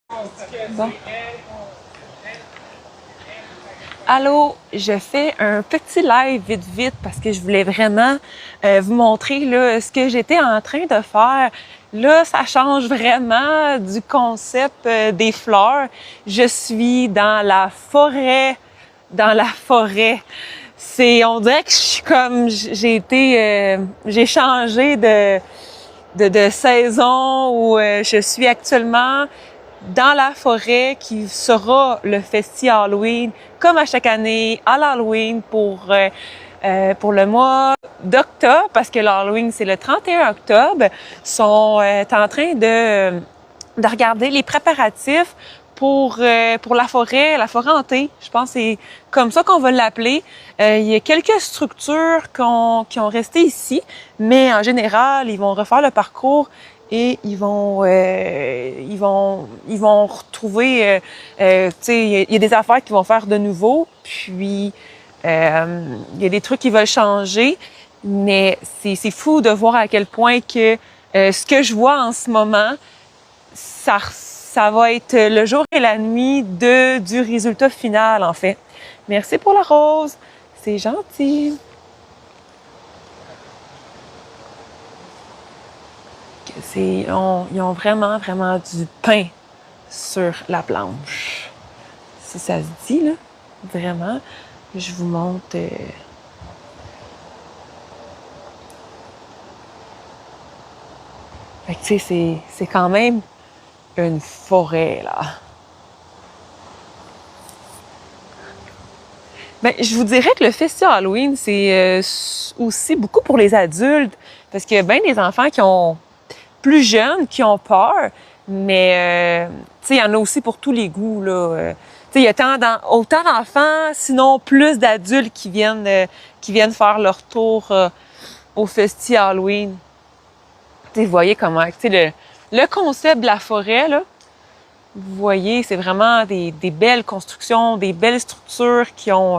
Bon. Allô, je fais un petit live vite parce que je voulais vraiment vous montrer là, ce que j'étais en train de faire. Là, ça change vraiment du concept des fleurs. Je suis dans la forêt, dans la forêt. On dirait que je suis comme, j'ai changé de saison où je suis actuellement dans la forêt qui sera le festival Halloween, comme à chaque année, à l'Halloween pour le mois d'octobre, parce que l'Halloween, c'est le 31 octobre, sont en train de regarder les préparatifs pour la forêt hantée. Je pense que c'est comme ça qu'on va l'appeler. Il y a quelques structures qui ont resté ici, mais en général, ils vont refaire le parcours et ils vont retrouver, tu sais, il y a des affaires qu'ils vont faire de nouveau, puis il y a des trucs qui veulent changer, mais c'est fou de voir à quel point que ce que je vois en ce moment, ça va être le jour et la nuit du résultat final, en fait. Merci pour la rose. C'est gentil. Ils ont vraiment, vraiment du pain sur la planche. Si ça se dit, là, vraiment, je vous montre. Fait que, tu sais, c'est quand même une forêt, là. Ben, je vous dirais que le festival Halloween, c'est aussi beaucoup pour les adultes, parce qu'il y a bien des enfants qui ont plus jeunes qui ont peur, mais tu sais, il y en a aussi pour tous les goûts, là. Tu sais, il y a autant d'enfants, sinon plus d'adultes qui viennent faire leur tour au festival Halloween. Tu sais, vous voyez comment, tu sais, le concept de la forêt, là, vous voyez, c'est vraiment des belles constructions, des belles structures qui ont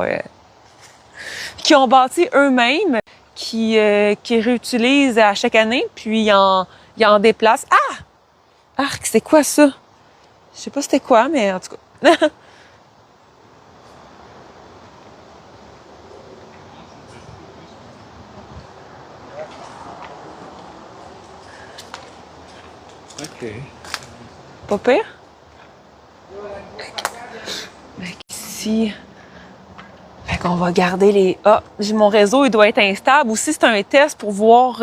bâti eux-mêmes, qui réutilisent à chaque année, puis ils en déplacent. Ah! Arc, c'est quoi ça? Je sais pas c'était quoi, mais en tout cas. OK. Pas pire? Ici. Fait qu'on va garder les... Ah, mon réseau, il doit être instable. Aussi, c'est un test pour voir...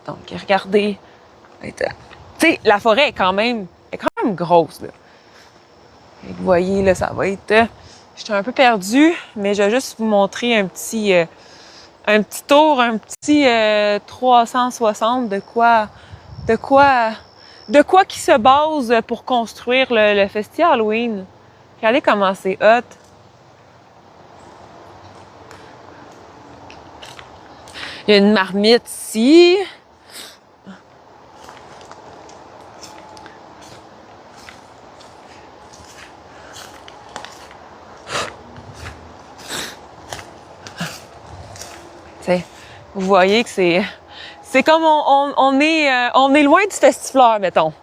Donc, regardez. Tu sais, la forêt est quand même grosse, là. Et vous voyez, là, ça va être... J'étais un peu perdue, mais je vais juste vous montrer un petit tour, un petit 360 de quoi qui se base pour construire le festival Halloween. Regardez comment c'est hot. Il y a une marmite ici. T'sais, vous voyez que c'est comme on est loin du festifleur, mettons.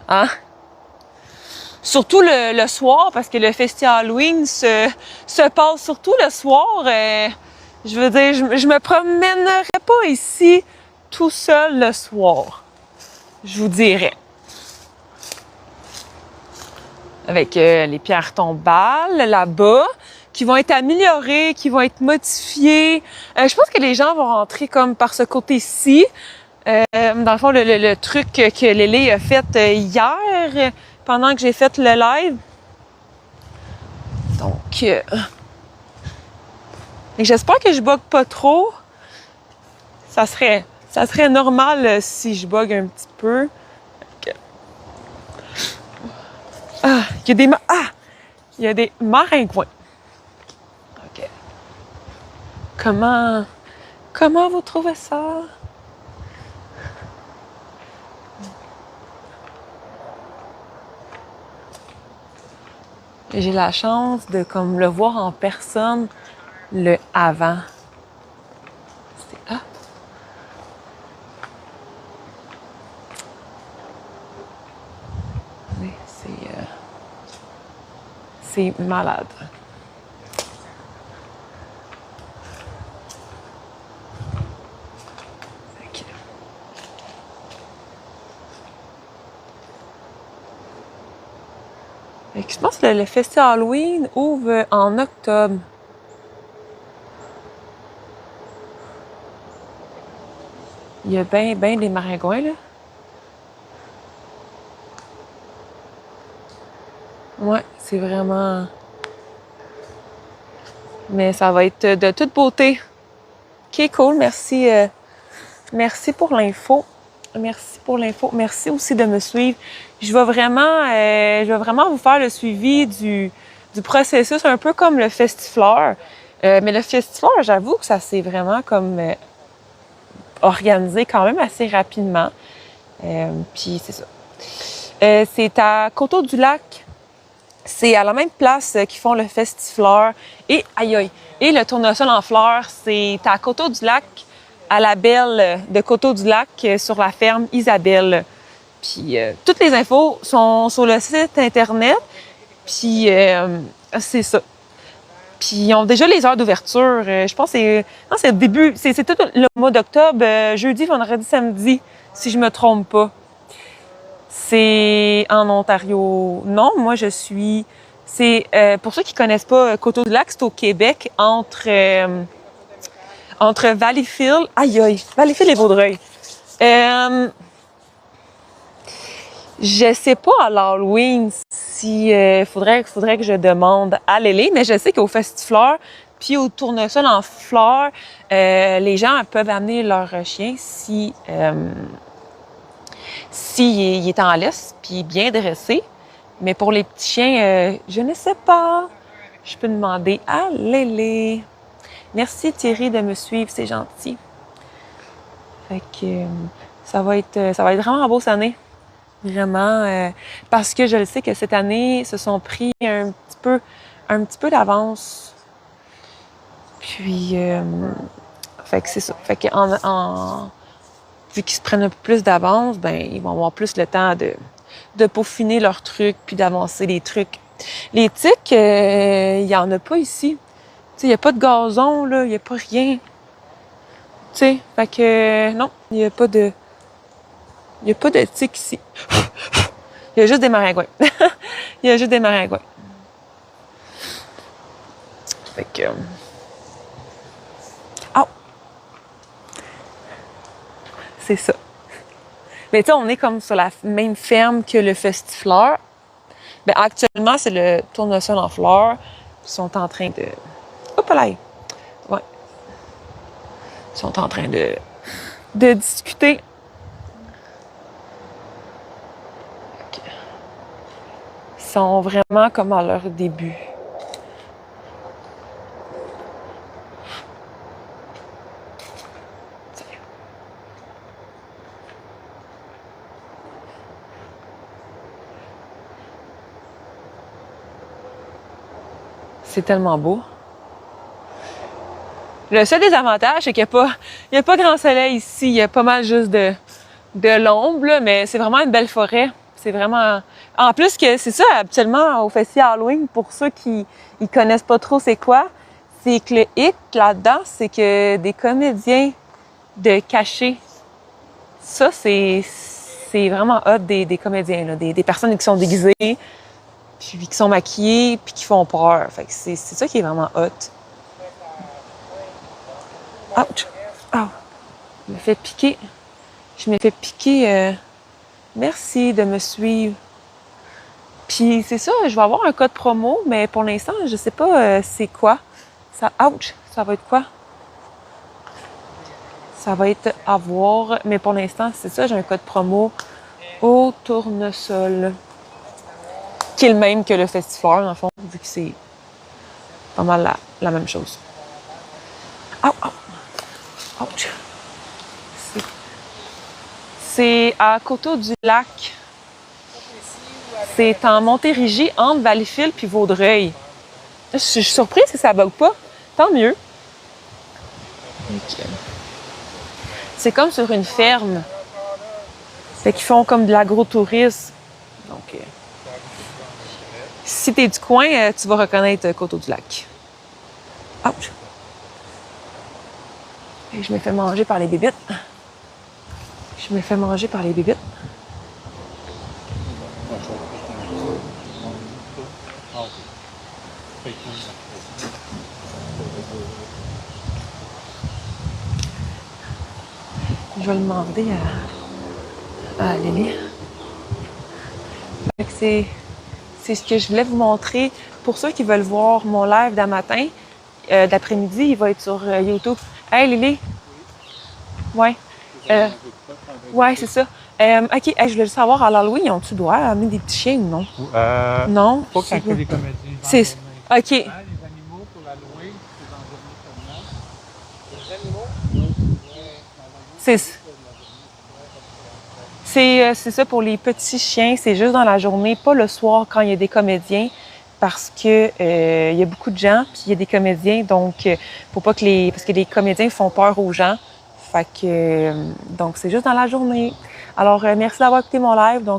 Hein? Surtout le soir, parce que le festival Halloween se passe surtout le soir. Je veux dire, je me promènerais pas ici tout seul le soir. Je vous dirais. Avec les pierres tombales là-bas, qui vont être améliorées, qui vont être modifiées. Je pense que les gens vont rentrer comme par ce côté-ci. Dans le fond, le truc que Lélé a fait hier, pendant que j'ai fait le live. Donc, et j'espère que je bug pas trop. Ça serait normal si je bug un petit peu. Ah, il y a des maringouins. OK. Comment vous trouvez ça? J'ai la chance de comme le voir en personne le avant. Ah. C'est malade. Okay. Je pense que le festival Halloween ouvre en octobre. Il y a bien des maringouins, là. Ouais, c'est vraiment... Mais ça va être de toute beauté. OK, cool. Merci. Merci pour l'info. Merci pour l'info. Merci aussi de me suivre. Je vais vraiment vous faire le suivi du processus, un peu comme le Festifleur. Mais le Festifleur, j'avoue que ça s'est vraiment comme organisé quand même assez rapidement. Puis c'est ça. C'est à Coteau-du-Lac. C'est à la même place qu'ils font le Festifleur. Et et le tournesol en fleurs, c'est à Coteau-du-Lac, à la belle de Coteau-du-Lac, sur la ferme Isabelle. Puis toutes les infos sont sur le site Internet. Puis c'est ça. Puis ils ont déjà les heures d'ouverture. Je pense que c'est le début, c'est tout le mois d'octobre, jeudi, vendredi, samedi, si je me trompe pas. C'est en Ontario. Non, moi je suis... C'est pour ceux qui connaissent pas Coteau-du-Lac, c'est au Québec, entre Valleyfield... Valleyfield et Vaudreuil. Je sais pas à l'Halloween si faudrait que je demande à Lélé, mais je sais qu'au Festifleur puis au tournesol en fleurs, les gens peuvent amener leur chien si il est en laisse puis bien dressé. Mais pour les petits chiens, je ne sais pas. Je peux demander à Lélé. Merci Thierry de me suivre, c'est gentil. Fait que ça va être vraiment beau cette année. Vraiment, parce que je le sais que cette année, ils se sont pris un petit peu d'avance. Puis, fait que c'est ça. Fait que vu qu'ils se prennent un peu plus d'avance, ben ils vont avoir plus le temps de peaufiner leurs trucs puis d'avancer les trucs. Les tiques, il y en a pas ici. Tu sais, il y a pas de gazon là, il y a pas rien. Tu sais, fait que non, il y a pas de tiques ici. Il y a juste des maringouins. Il y a juste des maringouins. Fait que... Oh! C'est ça. Mais tu sais, on est comme sur la même ferme que le Festifleur. Ben actuellement, c'est le tournesol en fleurs. Ils sont en train de... Hop là! Ouais. Ils sont en train de discuter. Ils sont vraiment comme à leur début. C'est tellement beau. Le seul désavantage, c'est qu'il n'y a pas grand soleil ici. Il y a pas mal juste de l'ombre, là, mais c'est vraiment une belle forêt. C'est vraiment... En plus que c'est ça, habituellement, au festival Halloween, pour ceux qui ne connaissent pas trop c'est quoi, c'est que le hic là-dedans, c'est que des comédiens de cachet, ça, c'est vraiment hot des comédiens, là, des personnes qui sont déguisées, puis qui sont maquillées, puis qui font peur. Fait que c'est ça qui est vraiment hot. Ouch! Oh! Je me fais piquer. Je me fais piquer. Merci de me suivre. Puis c'est ça, je vais avoir un code promo, mais pour l'instant, je sais pas c'est quoi. Ça, ouch! Ça va être quoi? Ça va être à voir, mais pour l'instant, c'est ça, j'ai un code promo au tournesol. Qui est le même que le Festifleur, dans le fond, vu que c'est pas mal la même chose. Ouch! C'est à Coteau-du-Lac. C'est en Montérégie, entre Valleyfield puis Vaudreuil. Je suis surprise que ça bug pas. Tant mieux. Okay. C'est comme sur une ferme. Fait qu'ils font comme de l'agrotourisme. Donc, si t'es du coin, tu vas reconnaître Coteau-du-Lac. Ouch! Et je me fais manger par les bébites. Je me fais manger par les bébites. Je vais le demander à Lily. Fait que c'est ce que je voulais vous montrer. Pour ceux qui veulent voir mon live d'un matin, d'après-midi, il va être sur YouTube. Hey Lily! Ouais. Ouais, c'est ça. OK, hey, je voulais juste savoir, à l'Halloween, ils ont-tu droit à amener des petits chiens ou non? Non? Pas quand il y a des comédiens. C'est... OK. Les animaux pour l'Halloween, c'est dans la journée seulement. Les animaux? C'est ça pour les petits chiens, c'est juste dans la journée, pas le soir quand il y a des comédiens, parce que il y a beaucoup de gens, puis il y a des comédiens, donc faut pas que parce que les comédiens font peur aux gens. Fait que donc c'est juste dans la journée. Alors merci d'avoir écouté mon live. Donc